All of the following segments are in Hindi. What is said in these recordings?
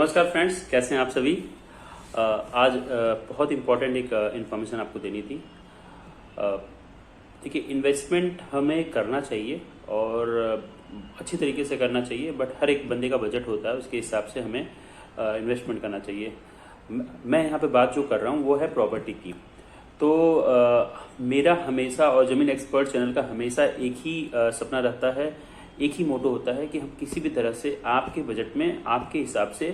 नमस्कार फ्रेंड्स, कैसे हैं आप सभी। आज बहुत इम्पोर्टेंट एक इन्फॉर्मेशन आपको देनी थी। देखिए, इन्वेस्टमेंट हमें करना चाहिए और अच्छी तरीके से करना चाहिए, बट हर एक बंदे का बजट होता है, उसके हिसाब से हमें इन्वेस्टमेंट करना चाहिए। मैं यहाँ पे बात जो कर रहा हूँ वो है प्रॉपर्टी की। तो मेरा हमेशा और जमीन एक्सपर्ट चैनल का हमेशा एक ही सपना रहता है, एक ही मोटो होता है कि हम किसी भी तरह से आपके बजट में आपके हिसाब से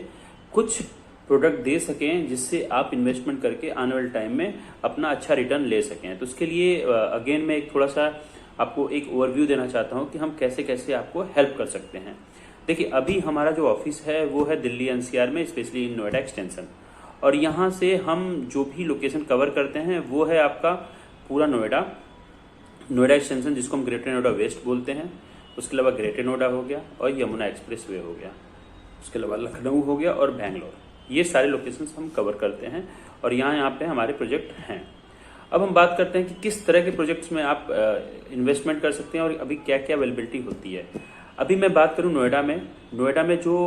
कुछ प्रोडक्ट दे सकें जिससे आप इन्वेस्टमेंट करके आने वाले टाइम में अपना अच्छा रिटर्न ले सकें। तो उसके लिए अगेन मैं एक थोड़ा सा आपको एक ओवरव्यू देना चाहता हूं कि हम कैसे कैसे आपको हेल्प कर सकते हैं। देखिए, अभी हमारा जो ऑफिस है वो है दिल्ली एनसीआर में, स्पेशली इन नोएडा एक्सटेंशन। और यहाँ से हम जो भी लोकेशन कवर करते हैं वो है आपका पूरा नोएडा एक्सटेंशन, जिसको हम ग्रेटर नोएडा वेस्ट बोलते हैं। उसके अलावा ग्रेटर नोएडा हो गया और यमुना एक्सप्रेस वे हो गया, उसके अलावा लखनऊ हो गया और बैंगलोर। ये सारे लोकेशंस हम कवर करते हैं और यहाँ पे हमारे प्रोजेक्ट हैं। अब हम बात करते हैं कि किस तरह के प्रोजेक्ट्स में आप इन्वेस्टमेंट कर सकते हैं और अभी क्या क्या अवेलेबिलिटी होती है। अभी मैं बात करूं नोएडा में जो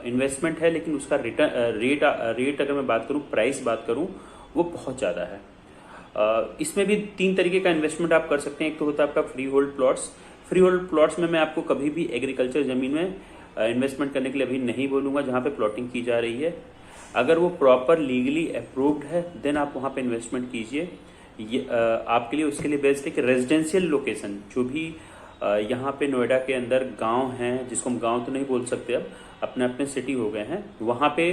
इन्वेस्टमेंट है, लेकिन उसका रेट अगर मैं बात करूं, प्राइस बात करूं, वो बहुत ज़्यादा है। इसमें भी 3 तरीके का इन्वेस्टमेंट आप कर सकते हैं। एक तो होता है आपका फ्री होल्ड प्लॉट्स में मैं आपको कभी भी एग्रीकल्चर जमीन में इन्वेस्टमेंट करने के लिए अभी नहीं बोलूँगा जहाँ पे प्लॉटिंग की जा रही है। अगर वो प्रॉपर लीगली अप्रूव्ड है देन आप वहाँ पे इन्वेस्टमेंट कीजिए। ये आपके लिए उसके लिए बेस्ट है कि रेजिडेंशियल लोकेशन जो भी यहाँ पे नोएडा के अंदर गांव हैं, जिसको हम गांव तो नहीं बोल सकते, अब अपने अपने सिटी हो गए हैं, वहाँ पे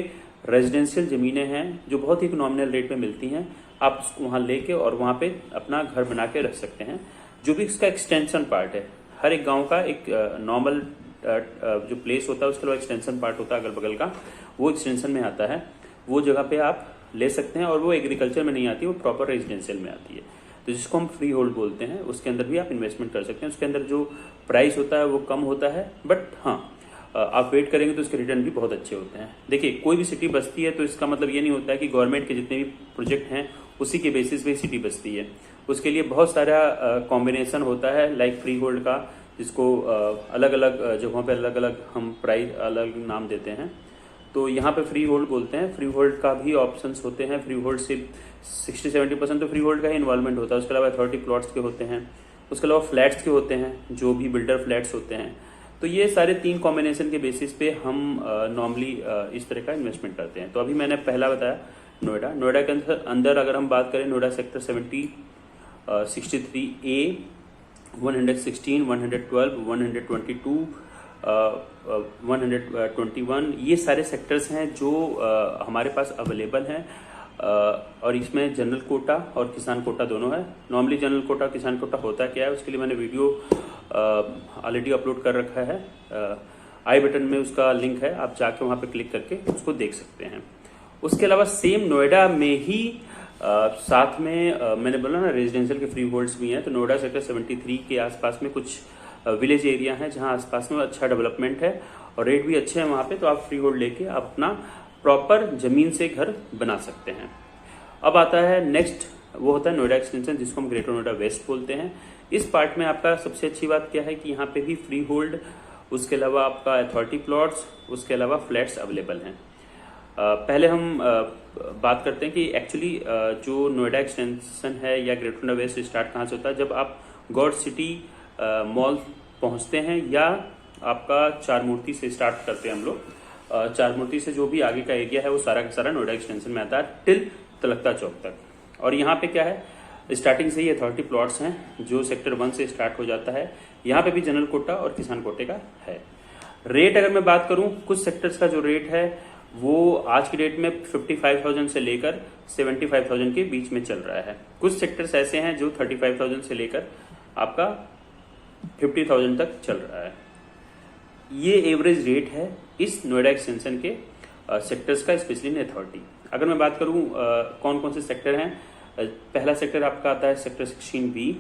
रेजिडेंशियल ज़मीनें हैं जो बहुत ही नॉमिनल रेट में मिलती हैं। आप उसको वहाँ लेके और वहाँ पे अपना घर बना के रख सकते हैं। जो भी इसका एक्सटेंशन पार्ट है, हर एक गांव का एक नॉर्मल जो प्लेस होता है उसके अलावा एक्सटेंशन पार्ट होता है अगल बगल का, वो एक्सटेंशन में आता है। वो जगह पे आप ले सकते हैं और वो एग्रीकल्चर में नहीं आती, वो प्रॉपर रेजिडेंशियल में आती है। तो जिसको हम फ्री होल्ड बोलते हैं, उसके अंदर भी आप इन्वेस्टमेंट कर सकते हैं। उसके अंदर जो प्राइस होता है वो कम होता है, बट हाँ, आप वेट करेंगे तो उसके रिटर्न भी बहुत अच्छे होते हैं। देखिए, कोई भी सिटी बसती है तो इसका मतलब ये नहीं होता है कि गवर्नमेंट के जितने भी प्रोजेक्ट हैं उसी के बेसिस पे सिटी बसती है। उसके लिए बहुत सारा कॉम्बिनेशन होता है, लाइक फ्री होल्ड का, जिसको अलग अलग जगहों पे अलग अलग हम प्राइस अलग नाम देते हैं। तो यहाँ पे फ्री होल्ड बोलते हैं। फ्री होल्ड का भी ऑप्शंस होते हैं। फ्री होल्ड से 60-70% तो फ्री होल्ड का ही इन्वॉल्वमेंट होता है। उसके अलावा 30 प्लॉट्स के होते हैं, उसके अलावा फ्लैट्स के होते हैं, जो भी बिल्डर फ्लैट्स होते हैं। तो ये सारे 3 कॉम्बिनेशन के बेसिस पे हम नॉर्मली इस तरह का इन्वेस्टमेंट करते हैं। तो अभी मैंने पहला बताया नोएडा के अंदर अगर हम बात करें, नोएडा सेक्टर 70, 63A, 116, 112, 122, 121, ये सारे सेक्टर्स हैं जो हमारे पास अवेलेबल हैं। और इसमें जनरल कोटा और किसान कोटा दोनों है। नॉर्मली जनरल कोटा किसान कोटा होता क्या है, उसके लिए मैंने वीडियो ऑलरेडी अपलोड कर रखा है। आई बटन में उसका लिंक है, आप जाके वहाँ पे क्लिक करके उसको देख सकते हैं। उसके अलावा सेम नोएडा में ही साथ में मैंने बोला ना रेजिडेंशियल के फ्री होल्ड्स भी हैं। तो नोएडा सेक्टर 73 के आसपास में कुछ विलेज एरिया हैं जहां आसपास में अच्छा डेवलपमेंट है और रेट भी अच्छे हैं वहां पे। तो आप फ्री होल्ड लेके आप अपना प्रॉपर जमीन से घर बना सकते हैं। अब आता है नेक्स्ट, वो होता है नोएडा एक्सटेंशन, जिसको हम ग्रेटर नोएडा वेस्ट बोलते हैं। इस पार्ट में आपका सबसे अच्छी बात क्या है कि यहाँ पे भी फ्री होल्ड, उसके अलावा आपका अथॉरिटी प्लॉट्स, उसके अलावा फ्लैट्स अवेलेबल हैं। पहले हम बात करते हैं कि एक्चुअली जो नोएडा एक्सटेंशन है या ग्रेटर नोएडा वेस्ट स्टार्ट कहाँ से होता है। जब आप गॉड सिटी मॉल पहुंचते हैं या आपका चार मूर्ति से स्टार्ट करते हैं हम लोग। चार मूर्ति से जो भी आगे का एरिया है वो सारा का सारा नोएडा एक्सटेंशन में आता है टिल तलकता चौक तक। और यहाँ पे क्या है, स्टार्टिंग से ही अथॉरिटी प्लॉट्स हैं जो सेक्टर 1 से स्टार्ट हो जाता है। यहाँ पे भी जनरल कोटा और किसान कोटे का है। रेट अगर मैं बात करूँ, कुछ सेक्टर्स का जो रेट है वो आज की डेट में 55,000 से लेकर 75,000 के बीच में चल रहा है। कुछ सेक्टर्स ऐसे हैं जो 35,000 से लेकर आपका 50,000 तक चल रहा है। ये एवरेज रेट है इस नोएडा एक्सटेंशन के सेक्टर्स का, स्पेशली इन अथॉरिटी। अगर मैं बात करूं कौन कौन से सेक्टर हैं, पहला सेक्टर आपका आता है सेक्टर 16B।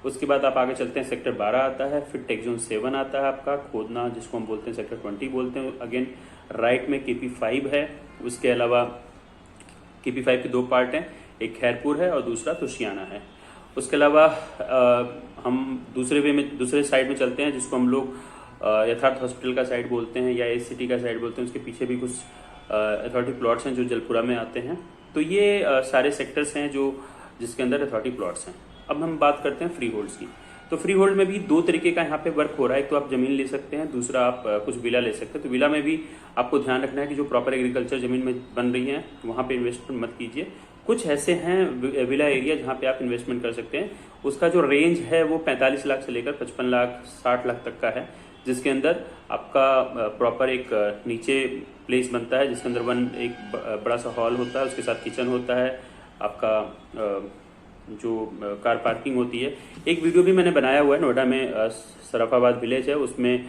उसके बाद आप आगे चलते हैं, सेक्टर 12 आता है, फिर टेक जोन 7 आता है आपका खोदना, जिसको हम बोलते हैं सेक्टर 20 बोलते हैं। अगेन राइट में KP5 है। उसके अलावा KP5 के 2 पार्ट हैं, एक खैरपुर है और दूसरा तुशियाना है। उसके अलावा हम दूसरे साइड में चलते हैं, जिसको हम लोग यथार्थ हॉस्पिटल का साइड बोलते हैं या एस सिटी का साइड बोलते हैं, उसके पीछे भी कुछ अथॉरिटी प्लॉट्स हैं जो जलपुरा में आते हैं। तो ये सारे सेक्टर्स हैं जो जिसके अंदर अथॉरिटी प्लॉट्स हैं। अब हम बात करते हैं फ्री होल्ड्स की। तो फ्री होल्ड में भी दो तरीके का यहाँ पे वर्क हो रहा है। एक तो आप जमीन ले सकते हैं, दूसरा आप कुछ विला ले सकते हैं। तो विला में भी आपको ध्यान रखना है कि जो प्रॉपर एग्रीकल्चर जमीन में बन रही है वहाँ पे इन्वेस्टमेंट मत कीजिए। कुछ ऐसे हैं विला एरिया जहाँ पे आप इन्वेस्टमेंट कर सकते हैं। उसका जो रेंज है वो 45 लाख से लेकर 55 लाख 60 लाख तक का है, जिसके अंदर आपका प्रॉपर एक नीचे प्लेस बनता है जिसके अंदर एक बड़ा सा हॉल होता है, उसके साथ किचन होता है, आपका जो कार पार्किंग होती है। एक वीडियो भी मैंने बनाया हुआ है, नोएडा में सराफाबाद विलेज है, उसमें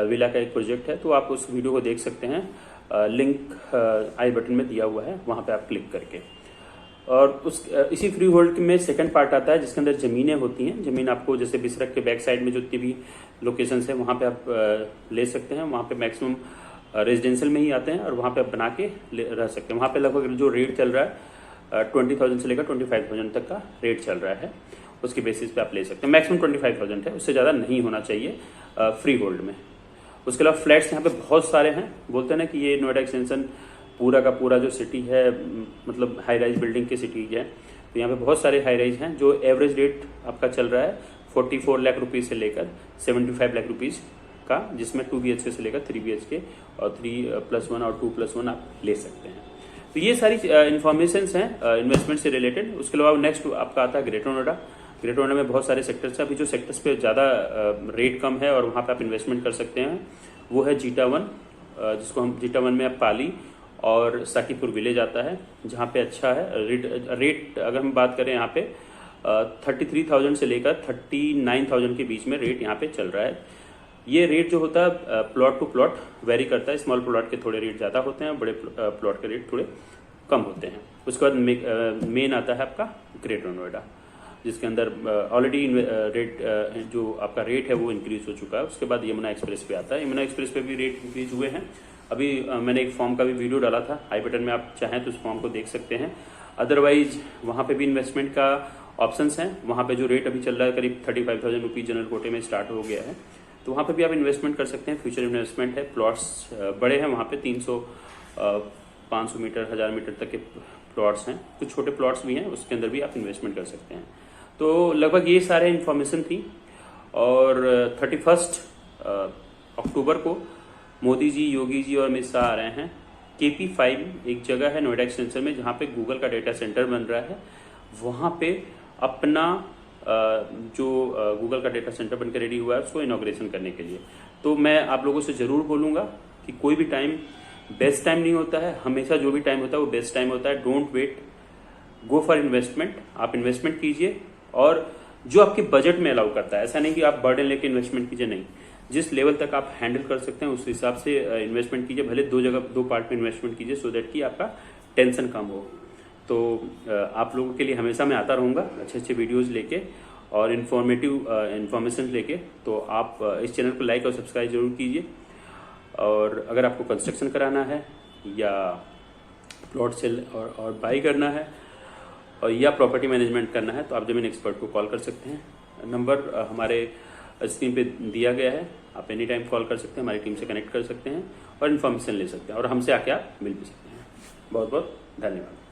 विला का एक प्रोजेक्ट है, तो आप उस वीडियो को देख सकते हैं। लिंक आई बटन में दिया हुआ है, वहाँ पे आप क्लिक करके। और इसी फ्री होल्ड में सेकंड पार्ट आता है जिसके अंदर ज़मीनें होती हैं। ज़मीन आपको जैसे बिसरख के बैक साइड में जितनी भी लोकेशंस हैं वहाँ पे आप ले सकते हैं। वहाँ पे मैक्सिमम रेजिडेंशियल में ही आते हैं और वहाँ पे आप बना के रह सकते हैं। वहाँ पे लगभग जो रेट चल रहा है 20,000 से लेकर 25,000 तक का रेट चल रहा है, उसके बेसिस पे आप ले सकते हैं। मैक्सिमम 25,000 है, उससे ज़्यादा नहीं होना चाहिए फ्री होल्ड में। उसके अलावा फ्लैट्स यहाँ पे बहुत सारे हैं। बोलते हैं ना कि ये नोएडा एक्सटेंशन पूरा का पूरा जो सिटी है मतलब हाई राइज बिल्डिंग की सिटी है। तो यहाँ पे बहुत सारे हाई राइज हैं जो एवरेज रेट आपका चल रहा है 44 लाख रुपीज़ से लेकर 75 लाख रुपीज़ का, जिसमें 2 BHK से लेकर 3 BHK और 3+1 और 2+1 आप ले सकते हैं। तो ये सारी इन्फॉर्मेशन हैं इन्वेस्टमेंट से रिलेटेड। उसके अलावा नेक्स्ट आपका आता है ग्रेटर नोएडा। ग्रेटर नोएडा में बहुत सारे सेक्टर्स हैं। अभी जो सेक्टर्स पे ज़्यादा रेट कम है और वहाँ पे आप इन्वेस्टमेंट कर सकते हैं वो है जीटा 1, जिसको हम जीटा 1 में आप पाली और साकीपुर विलेज आता है, जहाँ पे अच्छा है रेट अगर हम बात करें यहाँ पे 33,000 से लेकर 39,000 के बीच में रेट यहाँ पे चल रहा है। ये रेट जो होता है प्लॉट टू प्लॉट वेरी करता है। स्मॉल प्लॉट के थोड़े रेट ज़्यादा होते हैं, बड़े प्लॉट के रेट थोड़े कम होते हैं। उसके बाद मेन आता है आपका ग्रेटर नोएडा, जिसके अंदर ऑलरेडी रेट जो आपका रेट है वो इंक्रीज हो चुका है। उसके बाद यमुना एक्सप्रेस पे आता है। यमुना एक्सप्रेस पे भी रेट इंक्रीज हुए हैं। अभी मैंने एक फॉर्म का भी वीडियो डाला था, आई बटन में आप चाहें तो उस फॉर्म को देख सकते हैं। अदरवाइज वहाँ पे भी इन्वेस्टमेंट का ऑप्शंस हैं। वहाँ पे जो रेट अभी चल रहा है करीब 35,000 रुपीज़ जनरल कोटे में स्टार्ट हो गया है, तो वहाँ पे भी आप इन्वेस्टमेंट कर सकते हैं। फ्यूचर इन्वेस्टमेंट है। प्लॉट्स बड़े हैं वहाँ पे 300 500 मीटर 1000 मीटर तक के प्लॉट्स हैं। कुछ छोटे प्लॉट्स भी हैं, उसके अंदर भी आप इन्वेस्टमेंट कर सकते हैं। तो लगभग ये सारे इन्फॉर्मेशन थी। और 31 अक्टूबर को मोदी जी, योगी जी और अमित शाह आ रहे हैं। KP5 एक जगह है नोएडा एक्सटेंशन में जहाँ पे गूगल का डेटा सेंटर बन रहा है। वहाँ पे अपना जो गूगल का डेटा सेंटर बनकर रेडी हुआ है उसको इनॉग्रेशन करने के लिए। तो मैं आप लोगों से ज़रूर बोलूँगा कि कोई भी टाइम बेस्ट टाइम नहीं होता है। हमेशा जो भी टाइम होता है वो बेस्ट टाइम होता है। Don't wait, go for investment. आप इन्वेस्टमेंट कीजिए और जो आपके बजट में अलाउ करता है। ऐसा नहीं कि आप बर्डन लेके इन्वेस्टमेंट कीजिए, नहीं। जिस लेवल तक आप हैंडल कर सकते हैं उस हिसाब से इन्वेस्टमेंट कीजिए। भले दो पार्ट में इन्वेस्टमेंट कीजिए सो दैट कि आपका टेंशन कम हो। तो आप लोगों के लिए हमेशा मैं आता रहूँगा अच्छे अच्छे वीडियोस लेके और इन्फॉर्मेटिव इन्फॉर्मेशन लेके। तो आप इस चैनल को लाइक और सब्सक्राइब जरूर कीजिए। और अगर आपको कंस्ट्रक्शन कराना है या प्लॉट सेल और बाई करना है और या प्रॉपर्टी मैनेजमेंट करना है तो आप जमीन एक्सपर्ट को कॉल कर सकते हैं। नंबर हमारे स्क्रीन पे दिया गया है। आप एनी टाइम कॉल कर सकते हैं, हमारी टीम से कनेक्ट कर सकते हैं और इन्फॉर्मेशन ले सकते हैं और हमसे आके आप मिल भी सकते हैं। बहुत बहुत धन्यवाद।